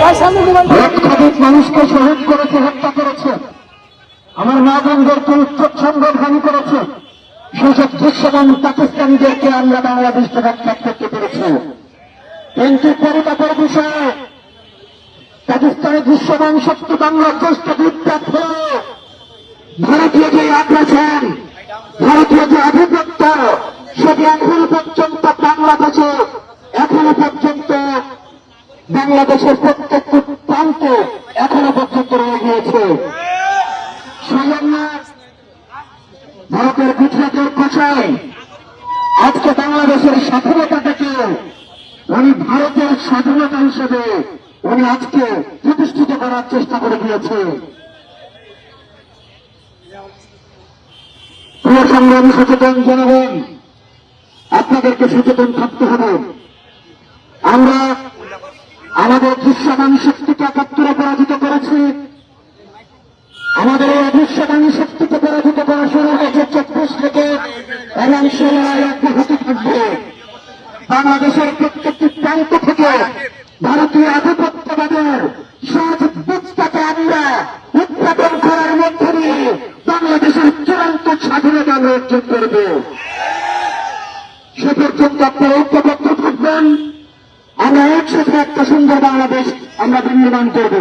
লক্ষাধিক মানুষকে শহীদ করেছে, হত্যা করেছে, আমার মা বোনদেরকে সংগঠন করেছে। সেসব দৃশ্যমান পাকিস্তানিদেরকে আমরা বাংলাদেশ থেকে আটক করতে পেরেছি। কিন্তু পরিতাপের বিষয়ে পাকিস্তানের দৃশ্যমান শক্তি বাংলাদেশ বিপ্লব হয়ে ভারতীয় যে আগ্রাসন, ভারতীয় যে আধিপত্য, সেটি এখনো পর্যন্ত বাংলাদেশের প্রত্যেকটি প্রান্তে এখনো পর্যন্ত রয়ে গিয়েছে। সেজন্য ভারতের গুজরাটের কোথায় আজকে বাংলাদেশের স্বাধীনতাটাকে উনি ভারতের স্বাধীনতা হিসেবে উনি আজকে প্রতিষ্ঠিত করার চেষ্টা করে দিয়েছে। প্রিয় সংগ্রামী সচেতন জনগণ, আপনাদেরকে সচেতন থাকতে হবে। আমরা আমাদের দৃশ্যমান শক্তিকে ৭১ পরাজিত করেছি। আমাদের এই দৃশ্যমান শক্তিকে পরাজিত করা শুরু হয়েছে ২৪ থেকে, এবং সে লড়াই অব্যাহত থাকবে। বাংলাদেশের প্রত্যেকটি প্রান্ত থেকে ভারতীয় আধিপত্যবাদের সহযোগিতাকে আমরা উৎপাদন করার মধ্যে দিয়ে বাংলাদেশের চূড়ান্ত স্বাধীনতা আমরা অর্জন করব। সে পর্যন্ত আপনারা ঐক্যবদ্ধ থাকবেন। আমরা একসাথে একটা সুন্দর বাংলাদেশ আমরা বিনির্মাণ করব।